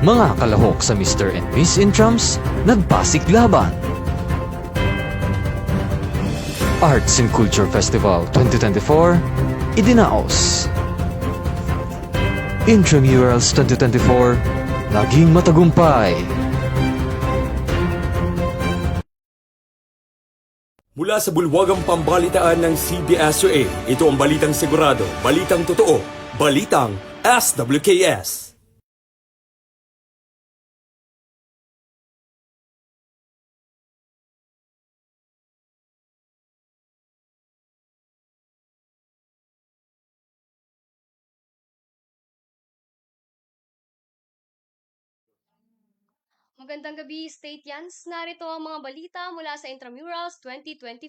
Mga kalahok sa Mr. and Miss Intrams, nagpasiklaban. Arts and Culture Festival 2024, idinaos. Intramurals 2024, naging matagumpay. Mula sa bulwagang pambalitaan ng CBS-UA, ito ang Balitang Sigurado, Balitang Totoo, Balitang SWKS. Magandang gabi, Stateyans. Narito ang mga balita mula sa Intramurals 2024.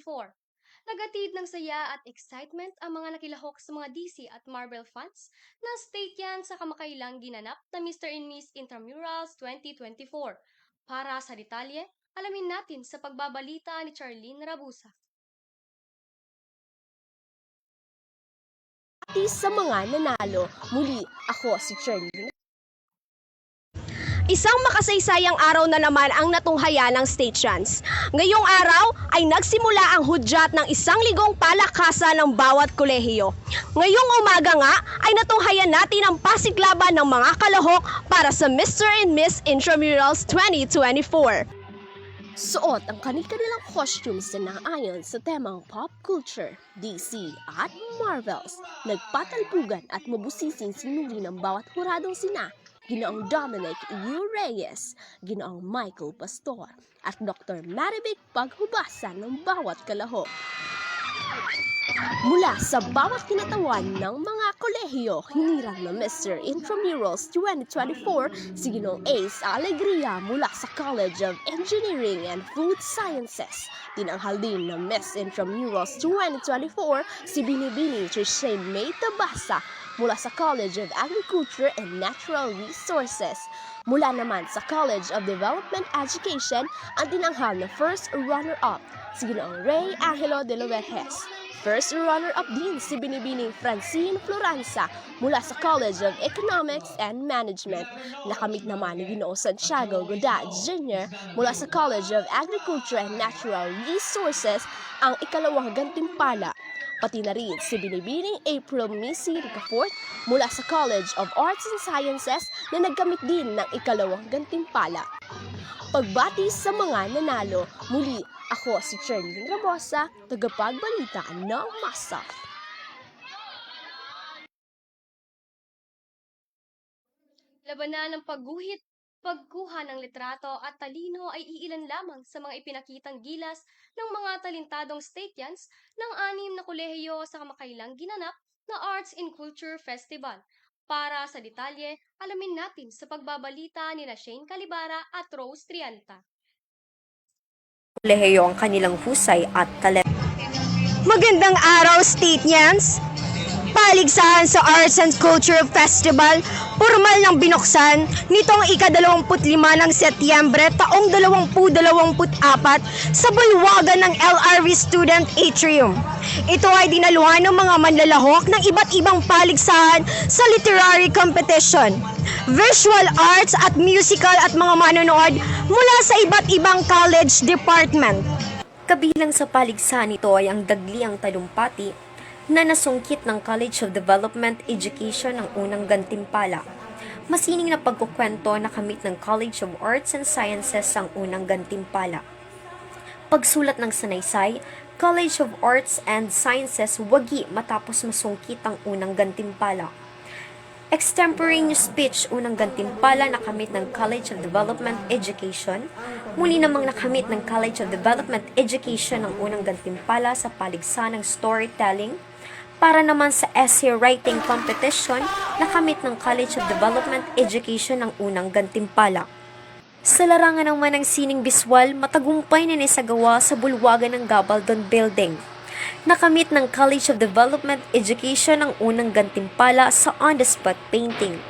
Nagatid ng saya at excitement ang mga nakilahok sa mga DC at Marvel fans na Stateyans sa kamakailang ginanap na Mr. and Miss Intramurals 2024. Para sa detalye, alamin natin sa pagbabalita ni Charlene Rabusa. Sa mga nanalo, muli ako si Charlene. Isang makasaysayang araw na naman ang natunghaya ng Stateyans. Ngayong araw ay nagsimula ang hudyat ng 1,000 palakasan ng bawat kolehiyo. Ngayong umaga nga ay natunghayan natin ang pasiklaban ng mga kalahok para sa Mr. and Miss Intramurals 2024. Suot ang kanilang costumes na naayon sa temang pop culture, DC at Marvels. Nagpatalbugan at mabusising sinuri ng bawat huradong sina Ginoong Dominic U. Reyes, Ginoong Michael Pastor, at Dr. Maribig Paghubasan ng bawat kalahok. Mula sa bawat kinatawan ng mga kolehiyo, hinirang na Mr. Intramurals 2024 si Ginoong Ace Alegria mula sa College of Engineering and Food Sciences. Tinanghal din na Miss Intramurals 2024 si Binibini Trishane May Tabasa mula sa College of Agriculture and Natural Resources. Mula naman sa College of Development Education, ang tinanghal na first runner-up si Ginoong Ray Angelo de la Verges. First runner-up din si Binibining Francine Floranza mula sa College of Economics and Management. Nakamit naman ni Ginoo Santiago Godad Jr. mula sa College of Agriculture and Natural Resources ang ikalawang gantimpala. Pati na rin si Binibining April Missy Ricafort mula sa College of Arts and Sciences na nagkamit din ng ikalawang gantimpala. Pagbati sa mga nanalo, muli ako si Charlene Rabosa, tagapagbalita ng Masa. Labanan ng pagkuha ng litrato at talino ay iilan lamang sa mga ipinakitang gilas ng mga talentadong Stateyans ng 6 na kolehiyo sa kamakailang ginanap na Arts and Culture Festival. Para sa detalye, alamin natin sa pagbabalita ni Shane Calibara at Rose Trianta. Kolehiyo ang kanilang husay at talent. Magandang araw, Stateyans! Paligsahan sa Arts and Culture Festival, formal ng binuksan nitong ika-25 ng Setyembre taong 2024 sa bulwagan ng LRV Student Atrium. Ito ay dinaluhan ng mga manlalahok ng iba't ibang paligsahan sa literary competition, visual arts at musical at mga manonood mula sa iba't ibang college department. Kabilang sa paligsahan ito ay ang Dagliang Talumpati na nasungkit ng College of Development Education ng unang gantimpala. Masining na pagkukwento na kamit ng College of Arts and Sciences ang unang gantimpala. Pagsulat ng sanaysay, College of Arts and Sciences wagi matapos masungkit ang unang gantimpala. Extemporaneous speech unang gantimpala nakamit ng College of Development Education. Muli namang nakamit ng College of Development Education ang unang gantimpala sa paligsahan ng storytelling. Para naman sa essay writing competition, nakamit ng College of Development Education ang unang gantimpala. Sa larangan naman ng sining biswal, matagumpay na naisagawa sa bulwagan ng Gabaldon Building. Nakamit ng College of Development Education ang unang gantimpala sa on-the-spot painting.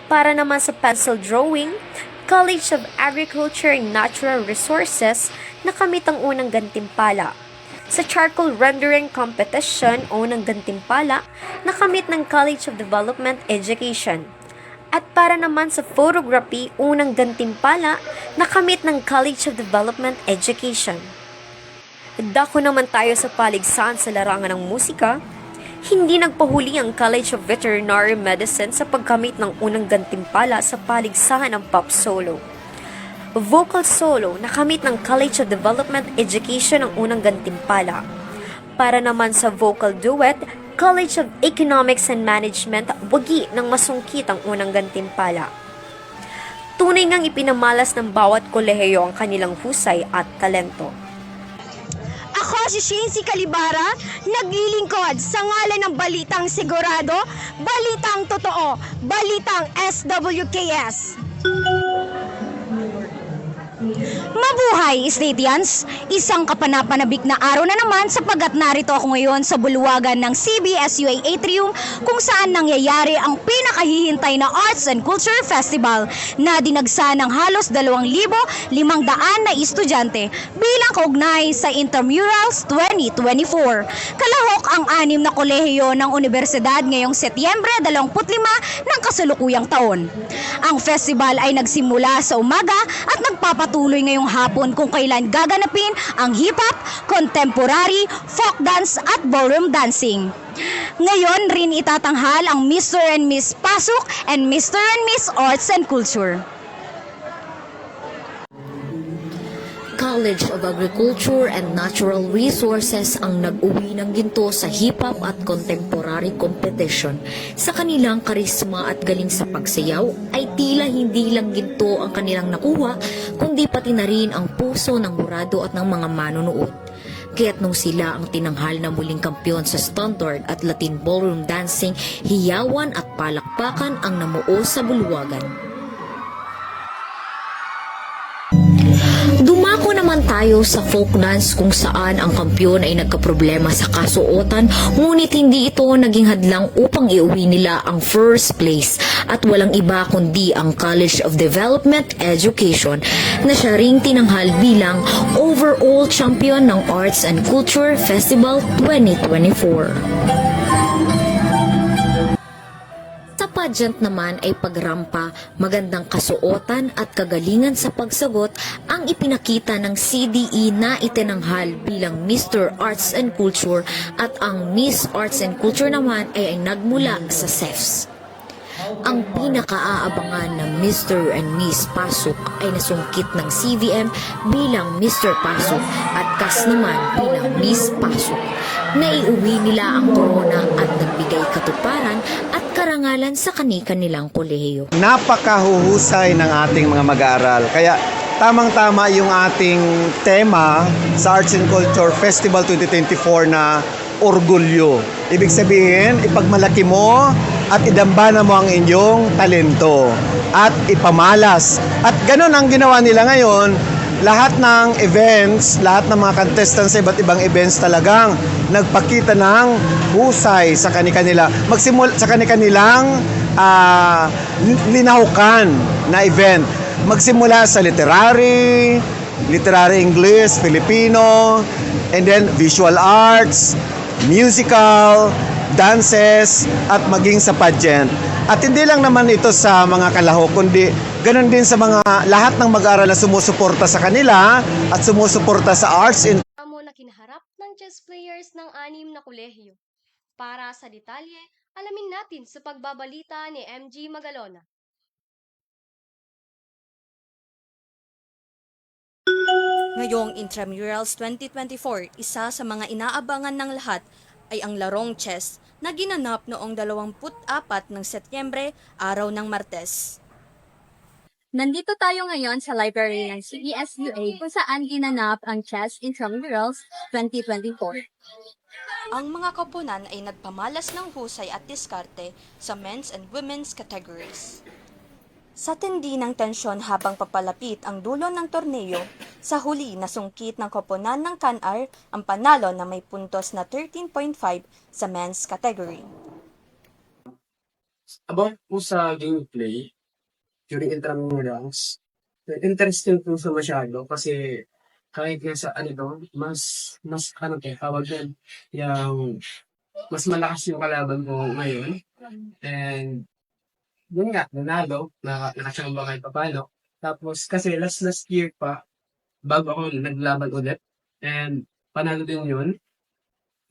Para naman sa pencil drawing, College of Agriculture and Natural Resources, nakamit ang unang gantimpala. Sa charcoal rendering competition o ng gantimpala, nakamit ng College of Development Education. At para naman sa photography, unang gantimpala na kamit ng College of Development Education. Dako naman tayo sa paligsahan sa larangan ng musika. Hindi nagpahuli ang College of Veterinary Medicine sa pagkamit ng unang gantimpala sa paligsahan ng pop solo. Vocal solo na kamit ng College of Development Education ang unang gantimpala. Para naman sa vocal duet, College of Economics and Management, wagi ng masungkit ang unang gantimpala. Tunay ngang ipinamalas ng bawat kolehiyo ang kanilang husay at talento. Ako si Shincy Calibara, naglilingkod sa ngalan ng Balitang Sigurado, Balitang Totoo, Balitang SWKS. Mabuhay, Stadians! Isang kapanapanabik na araw na naman sapagat narito ako ngayon sa bulwagan ng CBSUA Atrium kung saan nangyayari ang pinakahihintay na Arts and Culture Festival na dinagsa ng halos 2,500 na estudyante bilang kaugnay sa Intramurals 2024. Kalahok ang 6 na kolehiyo ng universidad ngayong Setyembre 25 ng kasalukuyang taon. Ang festival ay nagsimula sa umaga at nagpapatuloy ngayong hapon kung kailan gaganapin ang hip-hop, contemporary, folk dance at ballroom dancing. Ngayon rin itatanghal ang Mr. and Miss Pasok and Mr. and Miss Arts and Culture. College of Agriculture and Natural Resources ang nag-uwi ng ginto sa hip-hop at contemporary competition. Sa kanilang karisma at galing sa pagsayaw ay tila hindi lang ginto ang kanilang nakuha, kundi pati na rin ang puso ng hurado at ng mga manonood. Kaya't nung sila ang tinanghal na muling kampyon sa standard at Latin ballroom dancing, hiyawan at palakpakan ang namuo sa bulwagan. Dumako naman tayo sa folk dance kung saan ang kampyon ay nagkaproblema sa kasuotan, ngunit hindi ito naging hadlang upang iuwi nila ang first place at walang iba kundi ang College of Development Education na siya ring tinanghal bilang overall champion ng Arts and Culture Festival 2024. Sa pageant naman ay pagrampa, magandang kasuotan at kagalingan sa pagsagot ang ipinakita ng CDE na itinanghal bilang Mr. Arts and Culture at ang Miss Arts and Culture naman ay nagmula sa CEFS. Ang pinakaaabangan na Mr. and Miss Pasok ay nasungkit ng CVM bilang Mr. Pasok at CAS naman bilang Miss Pasok. Naiuwi nila ang corona at nagbigay katuparan at karangalan sa kani-kanilang kolehiyo. Napakahuhusay ng ating mga mag-aaral. Kaya tamang-tama yung ating tema sa Arts and Culture Festival 2024 na orgulyo. Ibig sabihin, ipagmalaki mo at idambana mo ang inyong talento at ipamalas. At ganun ang ginawa nila ngayon. Lahat ng events, lahat ng mga contestants sa iba't ibang events talagang nagpakita ng husay sa kanilang linahukan na event. Magsimula sa literary English, Filipino, and then visual arts, musical, dances, at maging sa pageant. At hindi lang naman ito sa mga kalahok, kundi ganun din sa mga lahat ng mag-aaral na sumusuporta sa kanila at sumusuporta sa arts and Amo na kinaharap ng chess players ng 6 na kolehiyo. Para sa detalye, alamin natin sa pagbabalita ni MG Magalona. Ngayong Intramurals 2024, isa sa mga inaabangan ng lahat ay ang larong chess na ginanap noong 24 ng Setyembre, araw ng Martes. Nandito tayo ngayon sa library ng CBSUA kung saan ginanap ang Chess Intramurals 2024. Ang mga koponan ay nagpamalas ng husay at diskarte sa men's and women's categories. Sa tindi ng tensyon habang papalapit ang dulo ng torneo, sa huli nasungkit ng koponan ng CANAR ang panalo na may puntos na 13.5 sa men's category. About po sa gameplay, during intramurals, interesting po sa masyado kasi kahit nga sa mas tawag din, yung mas malakas yung kalaban ko ngayon. And yun nga, nanalo, nakachamba kahit papano. Tapos, kasi last year pa, bago ako naglaban ulit, and panalo din yun.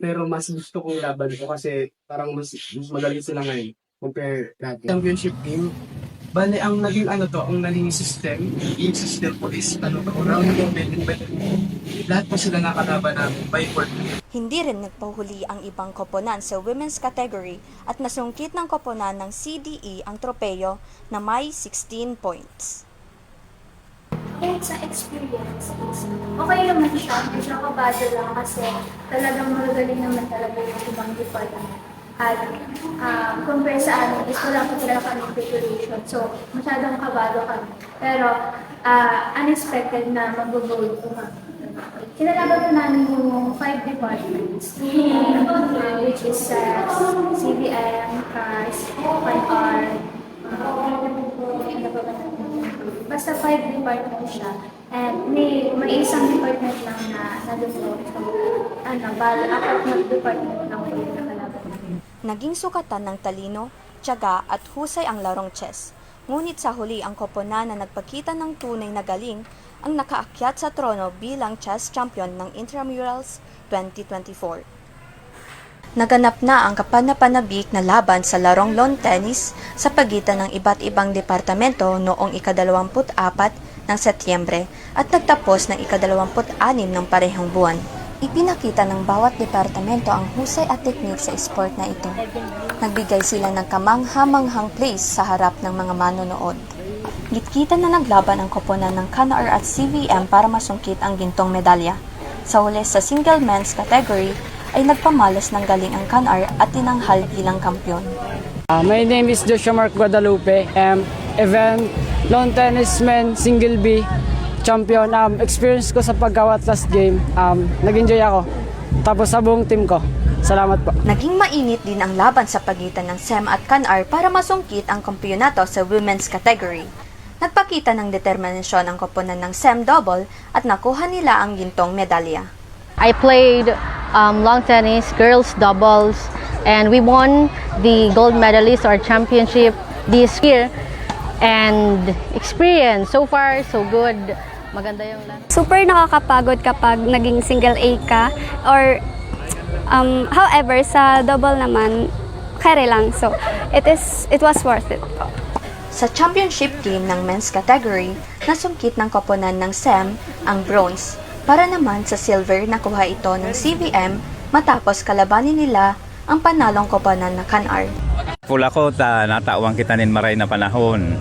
Pero mas gusto kong laban ko kasi parang mas magaling sila ngayon compare dati. Championship game, bale ang naging ang naging system, yung system po is round robin, lahat po sila nakalaban namin by 4. Hindi rin nagpahuli ang ibang koponan sa women's category at nasungkit ng koponan ng CDE ang tropeyo na may 16 points. Sa experience, okay naman siya. Medyo kabado lang kasi talagang magagaling naman talaga yung ibang department. At compare sa amin, is wala pa talaga kami preparation. So, masyadong kabado kami. Pero, unexpected na mag-goal po kami. Kinalaban po namin yung 5 departments, which is CBM, CARS, FIR, basta 5 department siya. And may isang department lang na nalulong. So, apat na department lang po yung nakalaban. Naging sukatan ng talino, tiyaga at husay ang larong chess. Ngunit sa huli ang koponan na nagpakita ng tunay na galing ang nakaakyat sa trono bilang chess champion ng Intramurals 2024. Naganap na ang kapanapanabik na laban sa larong lawn tennis sa pagitan ng iba't ibang departamento noong ika-24 ng Setyembre at nagtapos ng ika-26 ng parehong buwan. Ipinakita ng bawat departamento ang husay at teknik sa sport na ito. Nagbigay sila ng kamangha-manghang place sa harap ng mga manonood. Gitgitan na naglaban ang koponan ng CANAR at CVM para masungkit ang gintong medalya. Sa huli sa single men's category, ay nagpamalas ng galing ang CANAR at tinanghal bilang kampiyon. My name is Joshua Mark Guadalupe. Event lawn tennis men single B champion. Experience ko sa pagkawat last game, nag-enjoy ako. Tapos sa buong team ko. Salamat po. Naging mainit din ang laban sa pagitan ng SEM at CANAR para masungkit ang kampiyonato sa women's category. Nagpakita ng determinasyon ang koponan ng SEM double at nakuha nila ang gintong medalya. I played long tennis, girls doubles, and we won the gold medalist or championship this year. And experience, so far, so good. Maganda yung lahat. Super nakakapagod kapag naging single A ka. Or, however, sa double naman, kere lang. So, it was worth it. Sa championship game ng men's category, nasungkit ng koponan ng SEM ang bronze. Para naman sa silver nakuha ito ng CVM matapos kalabanin nila ang panalong koponan ng CANAR. Full ako, natawang kita nin maray na panahon.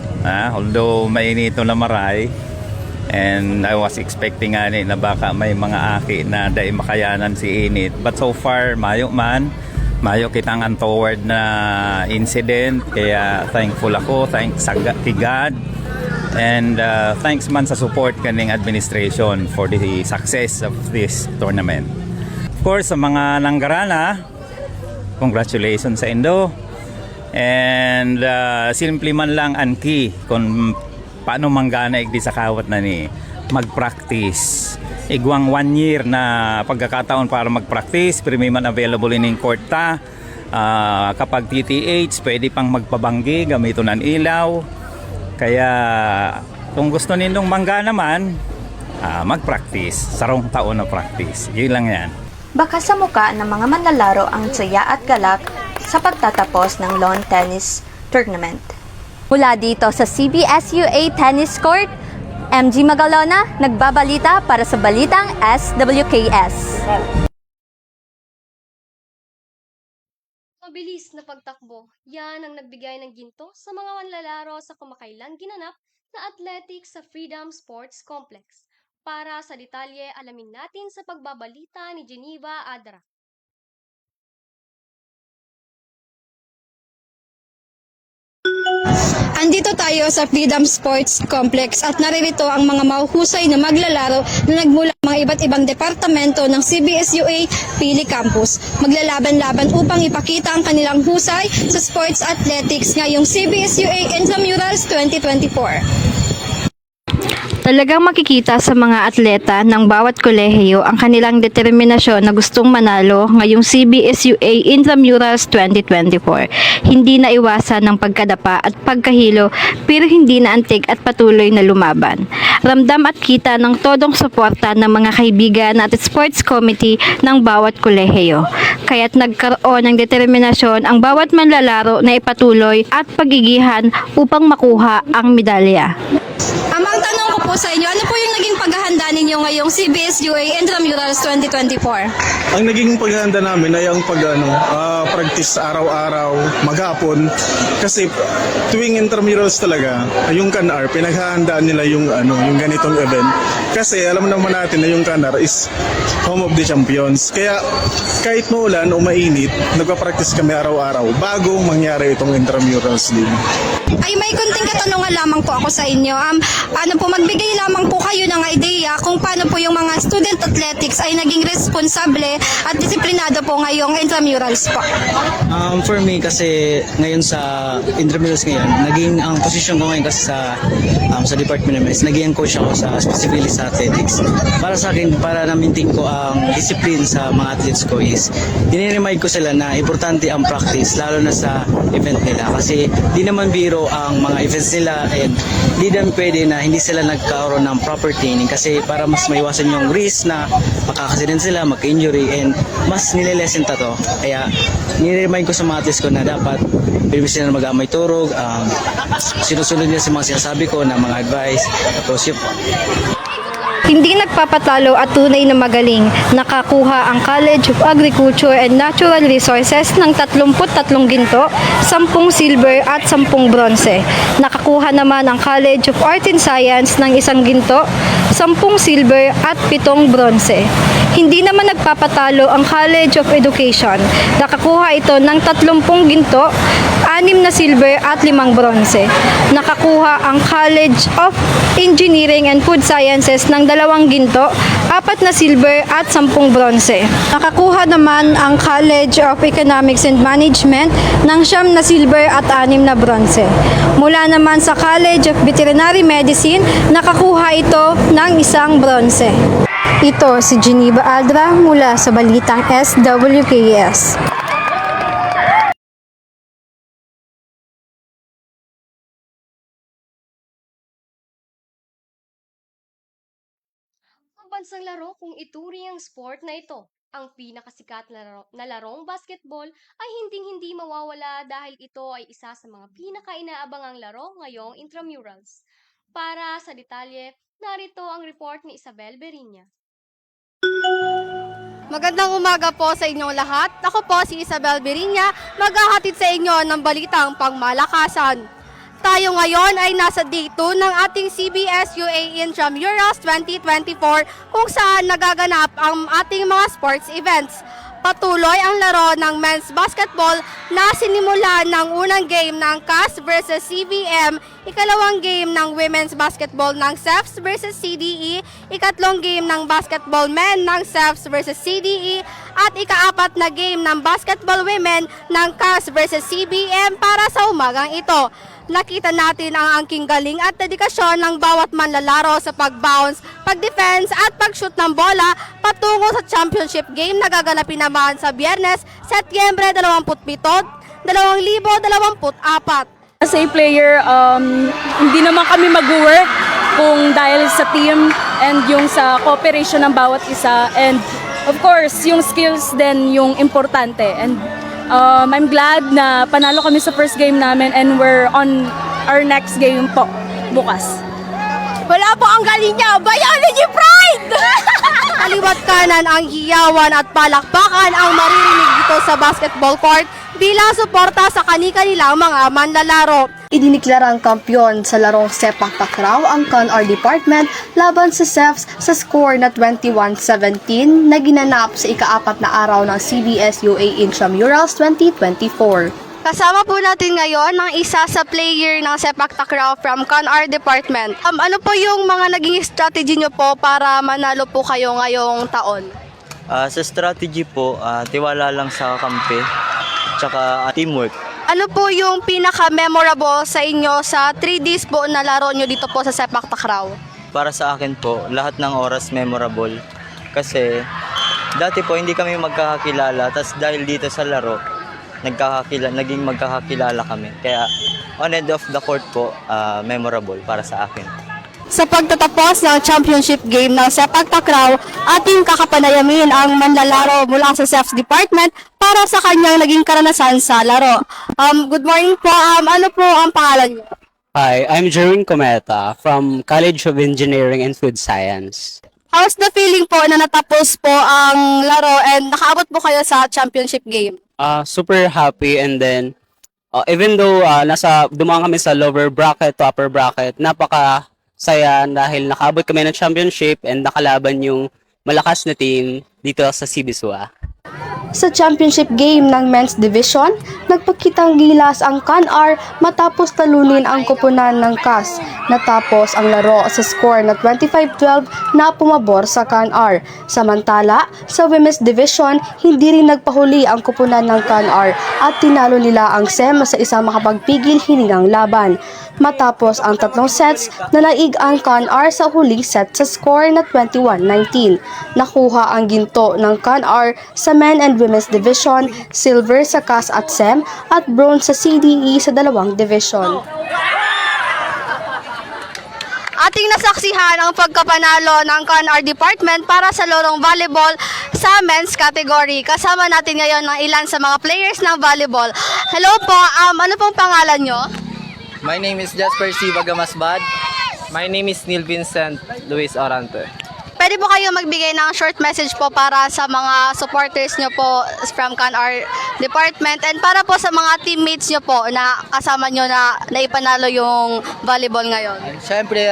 Although mainito na maray, and I was expecting nga na baka may mga aki na dahil makayanan si init. But so far, mayo kitang untoward na incident. Kaya thankful ako, thanks kay God. And thanks man sa support kaning administration for the success of this tournament. Of course, sa mga nanggarana, congratulations sa Indo. And simply man lang ang key kung paano manggana igdi sa kawat na ni mag-practice. Igwang 1 year na pagkakataon para mag-practice, pero may man available in court ta. Kapag TTH, pwede pang magpabanggi, gamiton ng ilaw. Kaya kung gusto nindong mangga naman, mag-practice. Sarong taon na practice. Yun lang yan. Baka sa muka ng mga manlalaro ang tsaya at galak sa pagtatapos ng lawn tennis tournament. Mula dito sa CBSUA Tennis Court, MG Magalona, nagbabalita para sa Balitang SWKS. Mabilis na pagtakbo, yan ang nagbigay ng ginto sa mga manlalaro sa kumakailan ginanap na athletics sa Freedom Sports Complex. Para sa detalye, alamin natin sa pagbabalita ni Geneva Adra. Andito tayo sa Freedom Sports Complex at naririto ang mga mahuhusay na maglalaro na nagmula mga iba't ibang departamento ng CBSUA Pili Campus. Maglalaban-laban upang ipakita ang kanilang husay sa sports athletics ngayong CBSUA Intramurals 2024. Talagang makikita sa mga atleta ng bawat kolehiyo ang kanilang determinasyon na gustong manalo ngayong CBSUA Intramurals 2024. Hindi na iwasan ng pagkadapa at pagkahilo pero hindi na antig at patuloy na lumaban. Ramdam at kita ng todong suporta ng mga kaibigan at sports committee ng bawat kolehiyo. Kaya't nagkaroon ng determinasyon ang bawat manlalaro na ipatuloy at pagigihan upang makuha ang medalya. Ang tanong ko po sa inyo, ano po yung naging paghahanda ninyo ngayong CBSUA Intramurals 2024? Ang naging paghahanda namin ay ang practice araw-araw, maghapon. Kasi tuwing intramurals talaga, yung CANAR, pinaghahandaan nila yung ganitong event. Kasi alam naman natin na yung CANAR is home of the champions. Kaya kahit maulan o mainit, nagpa-practice kami araw-araw bago mangyari itong intramurals din. Ay, may kunting katanungan lamang po ako sa inyo. Magbigay lamang po kayo ng idea kung paano po yung mga student athletics ay naging responsable at disiplinado po ngayong intramurals po. For me, kasi ngayon sa intramurals ngayon, naging ang posisyon ko ngayon kasi sa department namin is naging coach ako specifically sa athletics. Para sa akin, para na-maintain ko ang discipline sa mga athletes ko is diniremind ko sila na importante ang practice lalo na sa event nila kasi di naman biro ang mga events nila and di naman pwede na hindi sila nagkaroon ng proper training kasi para mas maiwasan yung risk na makakasident sila, magka-injury and mas nililesen to. Kaya nire-remind ko sa mga athletes ko na dapat pwede sila mag-amay turog, sinusunod nila sa mga sinasabi ko na mga advice. Tapos yun. Hindi nagpapatalo at tunay na magaling, nakakuha ang College of Agriculture and Natural Resources ng 33 ginto, 10 silver at 10 bronze. Nakakuha naman ang College of Art and Science ng 1 ginto, 10 silver at 7 bronze. Hindi naman nagpapatalo ang College of Education. Nakakuha ito ng 30 ginto, 6 na silver at 5 bronze. Nakakuha ang College of Engineering and Food Sciences ng 2 ginto, 4 na silver at 10 bronze. Nakakuha naman ang College of Economics and Management ng 9 na silver at 6 na bronze. Mula naman sa College of Veterinary Medicine, nakakuha ito ng 1 bronze. Ito si Geneva Aldra mula sa Balitang SWKS. Bansang laro kung ituring ang sport na ito. Ang pinakasikat na larong basketball ay hinding-hindi mawawala dahil ito ay isa sa mga pinaka-inaabangang laro ngayong intramurals. Para sa detalye, narito ang report ni Isabel Berinya. Magandang umaga po sa inyong lahat. Ako po si Isabel Berinya, maghahatid sa inyo ng balitang pangmalakasan. Tayo ngayon ay nasa day 2 ng ating CBSUA Intramurals 2024 kung saan nagaganap ang ating mga sports events. Patuloy ang laro ng men's basketball na sinimulan ng unang game ng CAS versus CBM, ikalawang game ng women's basketball ng CEFS versus CDE, ikatlong game ng basketball men ng CEFS versus CDE, at ikaapat na game ng basketball women ng CAS versus CBM para sa umagang ito. Nakita natin ang angking galing at dedikasyon ng bawat manlalaro sa pag-bounce, pag-defense at pag-shoot ng bola patungo sa championship game na gaganapin naman sa Biyernes, Setyembre 27, 2024. As a player, hindi naman kami mag-work kung dahil sa team and yung sa cooperation ng bawat isa, and of course, yung skills din yung importante. And I'm glad na panalo kami sa first game namin and we're on our next game po bukas. Wala po ang galing niya, biology pride! Kaliwat kanan ang hiyawan at palakpakan ang maririnig dito sa basketball court bilang suporta sa kani-kanilang mga manlalaro. Idiniklarang kampiyon sa larong sepak takraw ang CANAR Department laban sa CEFS sa score na 21-17 na ginanap sa ika-4 na araw ng CBSUA Intramurals 2024. Kasama po natin ngayon ang isa sa player ng sepak takraw from CANAR Department. Ano po yung mga naging strategy nyo po para manalo po kayo ngayong taon? Sa strategy po, tiwala lang sa kampe, tsaka teamwork. Ano po yung pinaka-memorable sa inyo sa 3 days po na laro nyo dito po sa sepak takraw? para sa akin po, lahat ng oras memorable. Kasi dati po hindi kami magkakakilala, tas dahil dito sa laro, naging magkakakilala kami. Kaya on and off the court po, memorable para sa akin. Sa pagtatapos ng championship game ng Sepak Takraw, ating kakapanayamin ang manlalaro mula sa SEFs Department para sa kanyang naging karanasan sa laro. Good morning po. Ano po ang pangalan niyo? Hi, I'm Jerwin Cometa from College of Engineering and Food Science. How's the feeling po na natapos po ang laro and nakaabot po kayo sa championship game? Super happy, and then even though dumaan kami sa lower bracket to upper bracket, napaka-saya dahil nakaabot kami ng championship and nakalaban yung malakas na team dito sa CBSUA. Sa championship game ng men's division, nagpakitang gilas ang CANR matapos talunin ang koponan ng CAS. Natapos ang laro sa score na 25-12 na pumabor sa CANR. Samantala, sa women's division, hindi rin nagpahuli ang koponan ng CANR at tinalo nila ang SEM sa isang makapagpigil hiningang laban. Matapos ang 3 sets, nalaig ang CANR sa huling set sa score na 21-19. Nakuha ang ginto ng CANR sa men and women's division, silver sa CAS at SEM, at bronze sa CDE sa dalawang division. Ating nasaksihan ang pagkapanalo ng CANR Department para sa larong volleyball sa men's category. Kasama natin ngayon ng ilan sa mga players ng volleyball. Hello po, ano pong pangalan nyo? My name is Jasper C. Bagamasbad. My name is Neil Vincent Luis Orante. Pwede po kayo magbigay ng short message po para sa mga supporters nyo po from CANR Department and para po sa mga teammates nyo po na kasama nyo na naipanalo yung volleyball ngayon. Siyempre,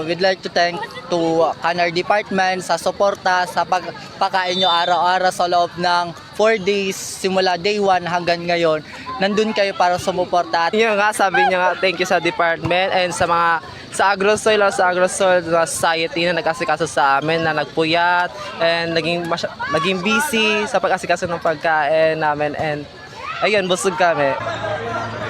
we'd like to thank to CANR Department sa suporta, sa pagpakain nyo araw-araw sa loob ng 4 days, simula day 1 hanggang ngayon. Nandun kayo para sumuporta. Yun nga, sabi niya nga, thank you sa department and sa mga sa Agrosoil na society na nag-asikaso sa amin, na nagpuyat and naging busy sa pag-asikaso ng pagkain namin, and ayun, busog kami.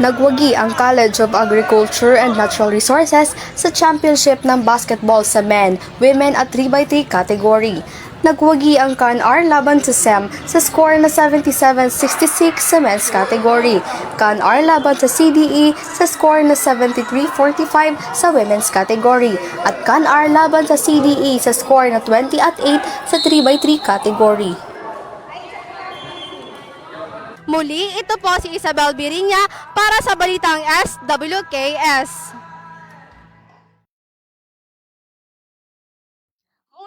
Nagwagi ang College of Agriculture and Natural Resources sa championship ng basketball sa men, women at 3x3 category. Nagwagi ang CANR laban sa SEM sa score na 77-66 sa men's category. CANR laban sa CDE sa score na 73-45 sa women's category. At CANR laban sa CDE sa score na 20-8 sa 3x3 category. Muli, ito po si Isabel Birinya para sa Balitang SWKS.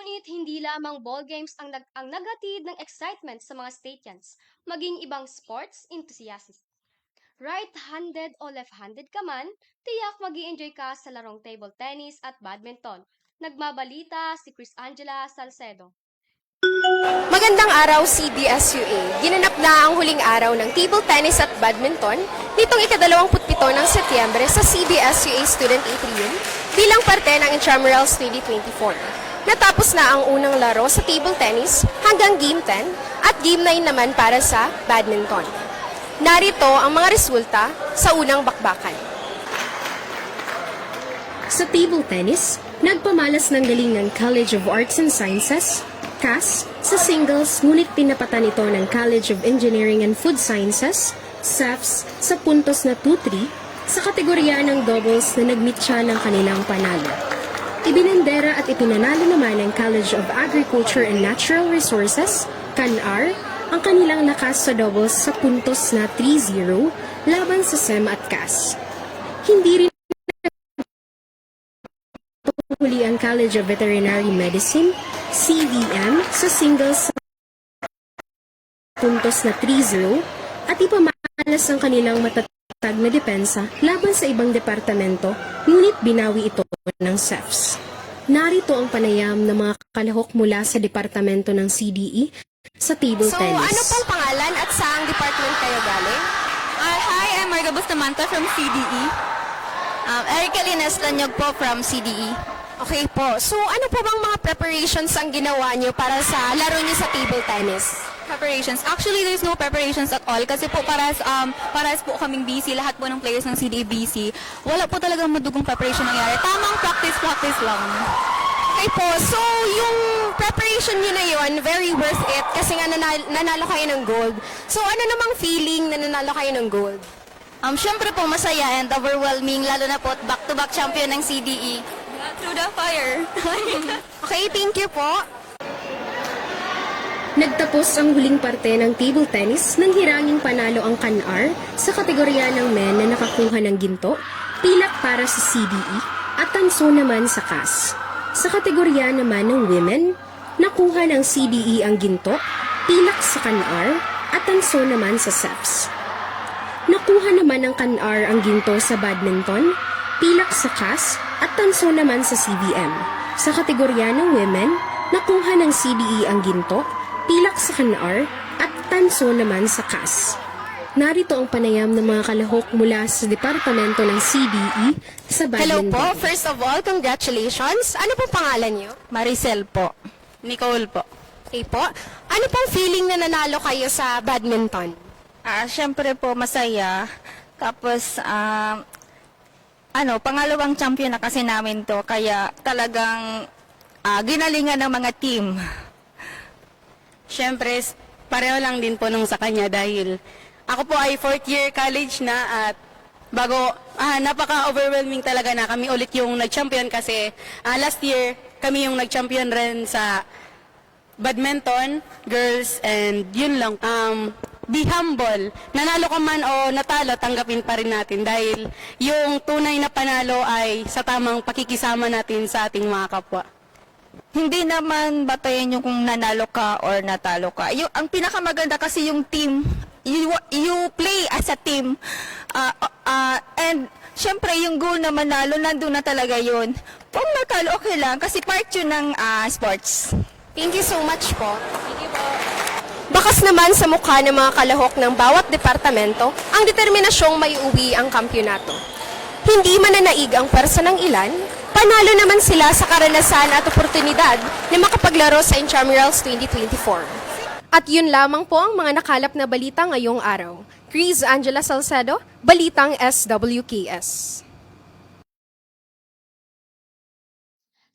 Ngunit hindi lamang ball games ang naghatid ng excitement sa mga Statians, maging ibang sports enthusiasts. Right-handed o left-handed ka man, tiyak mag-i-enjoy ka sa larong table tennis at badminton. Nagmabalita si Chris Angela Salcedo. Magandang araw, CBSUA. Ginanap na ang huling araw ng table tennis at badminton nitong ika-27 ng Setyembre sa CBSUA Student Atrium bilang parte ng Intramurals 2024. Natapos na ang unang laro sa table tennis hanggang Game 10 at Game 9 naman para sa badminton. Narito ang mga resulta sa unang bakbakan. Sa table tennis, nagpamalas ng galing ng College of Arts and Sciences, CAS, sa singles ngunit pinapatan ito ng College of Engineering and Food Sciences, SEFs, sa puntos na 2-3, sa kategorya ng doubles na nagmeet siya ng kanilang panalo. Ibinendera at ipinanalo naman ng College of Agriculture and Natural Resources, CANR, ang kanilang lakas sa doubles sa puntos na 3-0 laban sa SEM at CAS. Hindi rin huli ang College of Veterinary Medicine, CVM, sa singles sa puntos na 3-0 at ipamalas ang kanilang matatag na depensa laban sa ibang departamento, ngunit binawi ito ng SEFs. Narito ang panayam ng mga kalahok mula sa departamento ng CDE sa table tennis. So, ano pong pangalan at saang department kayo galing? Hi, I'm Marga Bustamante from CDE. Erica Lines Tanyog po from CDE. Okay po. So, ano po bang mga preparations ang ginawa niyo para sa laro niyo sa table tennis? Preparations. Actually, there's no preparations at all kasi po paras po kaming busy, lahat po ng players ng CDE busy. Wala po talagang madugong preparation nangyari. Tamang practice lang. Okay po, so yung preparation niyo na yun, very worth it kasi nga nanalo kayo ng gold. So ano namang feeling na nanalo kayo ng gold? Syempre po masaya and overwhelming, lalo na po back-to-back champion ng CDE. Through the fire. Okay, thank you po. Nagtapos ang huling parte ng table tennis nang hiranging panalo ang Can-Ar sa kategorya ng men na nakakuha ng ginto, pilak para sa CDE at tanso naman sa CAS. Sa kategorya naman ng women, nakuha ng CDE ang ginto, pilak sa Can-Ar at tanso naman sa SEPS. Nakuha naman ng Can-Ar ang ginto sa badminton, pilak sa CAS at tanso naman sa CBM. Sa kategorya ng women, nakuha ng CDE ang ginto, pilak sa Can-Ar at tanso naman sa CAS. Narito ang panayam ng mga kalahok mula sa Departamento ng CDE sa badminton. Hello po, first of all, congratulations. Ano po pangalan niyo? Maricel po. Nicole po. Okay po. Ano pong feeling na nanalo kayo sa badminton? Syempre po masaya. Tapos, pangalawang champion na kasi namin to. Kaya talagang ginalingan ng mga team. Siyempre, pareho lang din po nung sa kanya dahil ako po ay 4th year college na at napaka-overwhelming talaga na kami ulit yung nag-champion kasi last year kami yung nag-champion rin sa badminton, girls, and yun lang. Be humble. Nanalo ka man o natalo, tanggapin pa rin natin dahil yung tunay na panalo ay sa tamang pakikisama natin sa ating mga kapwa. Hindi naman batayan yung kung nanalo ka or natalo ka. Ang pinakamaganda kasi yung team, you play as a team. And syempre yung goal na manalo, nandun na talaga yun. Kung natalo, okay lang kasi part yun ng sports. Thank you so much po. Thank you po. Bakas naman sa mukha ng mga kalahok ng bawat departamento ang determinasyong may uwi ang kampyonato. Hindi mananaig ang pwersa ng ilan, panalo naman sila sa karanasan at oportunidad na makapaglaro sa Intramurals 2024. At yun lamang po ang mga nakalap na balita ngayong araw. Chris Angela Salcedo, Balitang SWKS.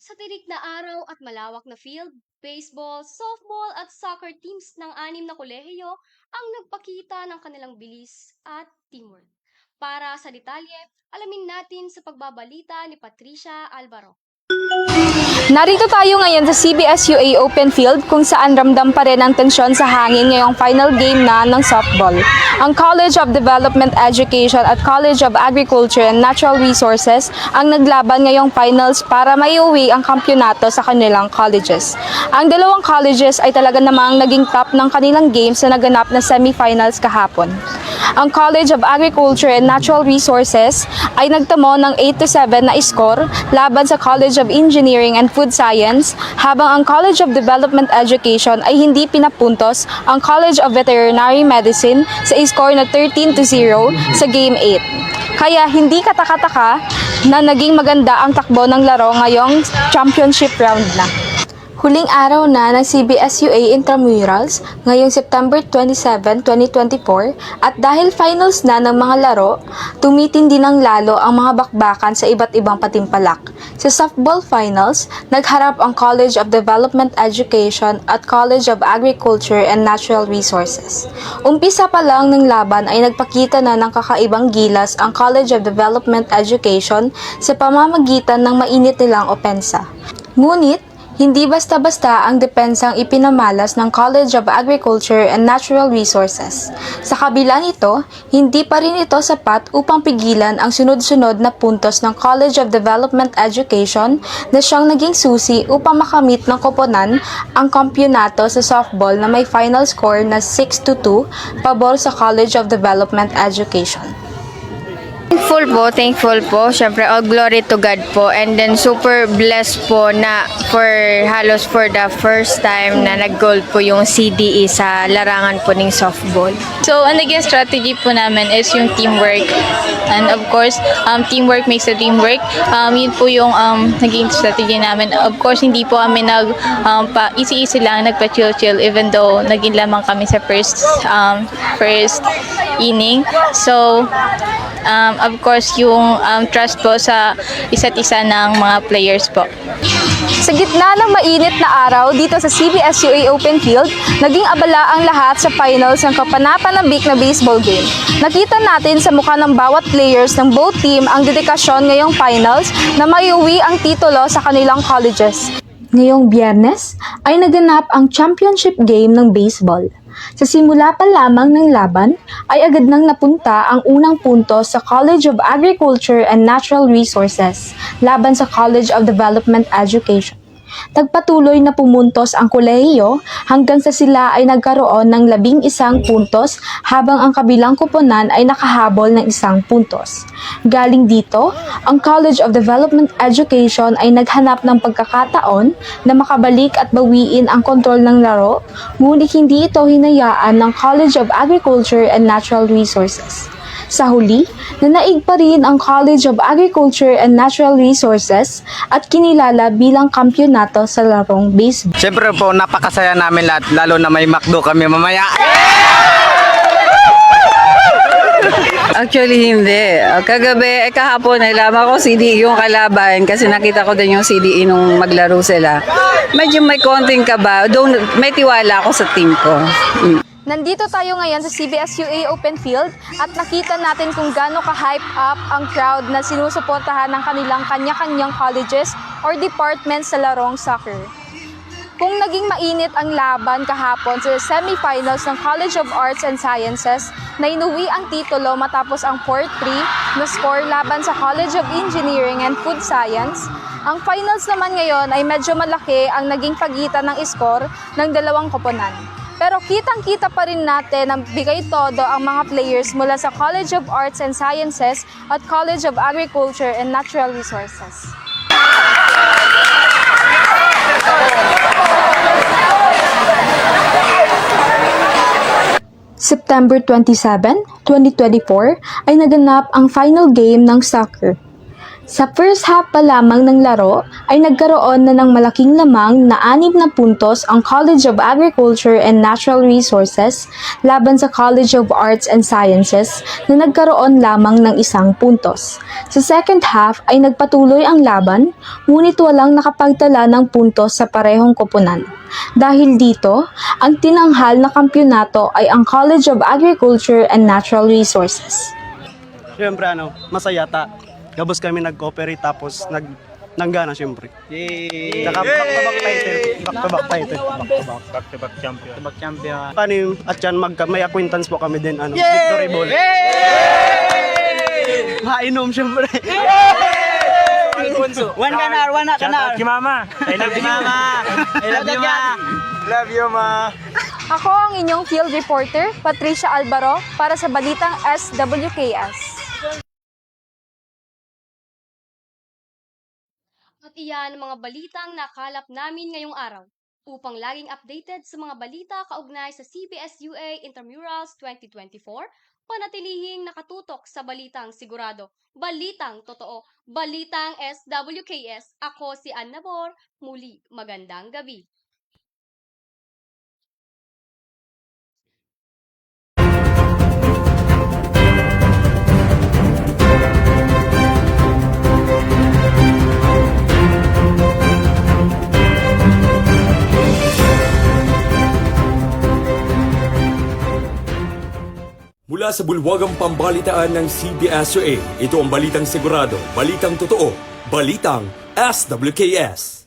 Sa tirik na araw at malawak na field, baseball, softball at soccer teams ng 6 na kolehiyo ang nagpakita ng kanilang bilis at teamwork. Para sa detalye, alamin natin sa pagbabalita ni Patricia Alvaro. Narito tayo ngayon sa CBS-UA Open Field kung saan ramdam pa rin ang tensyon sa hangin ngayong final game na ng softball. Ang College of Development Education at College of Agriculture and Natural Resources ang naglaban ngayong finals para maiuwi ang kampyonato sa kanilang colleges. Ang dalawang colleges ay talaga namang naging top ng kanilang games na naganap na semifinals kahapon. Ang College of Agriculture and Natural Resources ay nagtamo ng 8-7 na score laban sa College of Engineering and Food Science, habang ang College of Development Education ay hindi pinapuntos ang College of Veterinary Medicine sa score na 13-0 sa Game 8. Kaya hindi katakataka na naging maganda ang takbo ng laro ngayong championship round na. Huling araw na ng CBS-UA Intramurals ngayong September 27, 2024 at dahil finals na ng mga laro, tumitindi ng lalo ang mga bakbakan sa iba't ibang patimpalak. Sa softball finals, nagharap ang College of Development Education at College of Agriculture and Natural Resources. Umpisa pa lang ng laban ay nagpakita na ng kakaibang gilas ang College of Development Education sa pamamagitan ng mainit nilang opensa. Ngunit, hindi basta-basta ang depensang ipinamalas ng College of Agriculture and Natural Resources. Sa kabila nito, hindi pa rin ito sapat upang pigilan ang sunod-sunod na puntos ng College of Development Education na siyang naging susi upang makamit ng koponan ang kampyonato sa softball na may final score na 6-2 pabor sa College of Development Education. Thankful po. Siyempre, all glory to God po. And then, super blessed po na halos for the first time na nag-gold po yung CDE sa larangan po ng softball. So, ang naging strategy po namin is yung teamwork. And of course, teamwork makes the dream work. Yun po yung naging strategy namin. Of course, hindi po kami easy-easy lang, nagpa-chill-chill even though naging lamang kami sa first inning. So, of course, yung trust po sa isa't isa ng mga players po. Sa gitna ng mainit na araw dito sa CBS-UA Open Field, naging abala ang lahat sa finals ng kapanapanabik na baseball game. Nakita natin sa mukha ng bawat players ng both team ang dedikasyon ngayong finals na maiuwi ang titulo sa kanilang colleges. Ngayong Biyernes ay naganap ang championship game ng baseball. Sa simula pa lamang ng laban ay agad nang napunta ang unang puntos sa College of Agriculture and Natural Resources laban sa College of Development Education. Nagpatuloy na pumuntos ang kolehiyo hanggang sa sila ay nagkaroon ng 11 puntos habang ang kabilang koponan ay nakahabol ng 1 puntos. Galing dito, ang College of Development Education ay naghanap ng pagkakataon na makabalik at bawiin ang kontrol ng laro, ngunit hindi ito hinayaan ng College of Agriculture and Natural Resources. Sa huli, nanaig pa rin ang College of Agriculture and Natural Resources at kinilala bilang kampyonato sa larong baseball. Siyempre po, napakasaya namin lahat, lalo na may McDo kami mamaya. Actually, hindi. Kagabi, kahapon, nalaman ko CDE yung kalaban kasi nakita ko din yung CDE nung maglaro sila. Medyo may konting kaba, though may tiwala ako sa team ko. Nandito tayo ngayon sa CBS-UA Open Field at nakita natin kung gaano ka-hype up ang crowd na sinusuportahan ng kanilang kanya-kanyang colleges or departments sa larong soccer. Kung naging mainit ang laban kahapon sa semifinals ng College of Arts and Sciences, na inuwi ang titulo matapos ang 4-3 na score laban sa College of Engineering and Food Science, ang finals naman ngayon ay medyo malaki ang naging pagitan ng score ng dalawang koponan. Pero kitang-kita pa rin natin na bigay-todo ang mga players mula sa College of Arts and Sciences at College of Agriculture and Natural Resources. September 27, 2024 ay naganap ang final game ng soccer. Sa first half pa lamang ng laro ay nagkaroon na ng malaking lamang na 6 na puntos ang College of Agriculture and Natural Resources laban sa College of Arts and Sciences na nagkaroon lamang ng 1 puntos. Sa second half ay nagpatuloy ang laban, ngunit walang nakapagtala ng puntos sa parehong koponan. Dahil dito, ang tinanghal na kampyonato ay ang College of Agriculture and Natural Resources. Siyempre masaya ta. Gabos kami nag-cooperate tapos nanggana siyempre. Yay! Back-to-back title. Back-to-back title. Back-to-back champion. Back champion. Paano at yan may acquaintance po kami din Victory Ball. Yay! Mainom siyempre. Alfonso. One kanar. Shout out kay Mama. I love you, Mama. I love you, Ma. Love you, Ma. Ako ang inyong field reporter, Patricia Albaro, para sa Balitang SWKS. At iyan ang mga balitang nakalap namin ngayong araw. Upang laging updated sa mga balita kaugnay sa CBS-UA Intramurals 2024, panatilihing nakatutok sa Balitang Sigurado, Balitang Totoo, Balitang SWKS. Ako si Ann Nabor, muli magandang gabi. Mula sa bulwagang pambalitaan ng CBS-UA, ito ang Balitang Sigurado, Balitang Totoo, Balitang SWKS.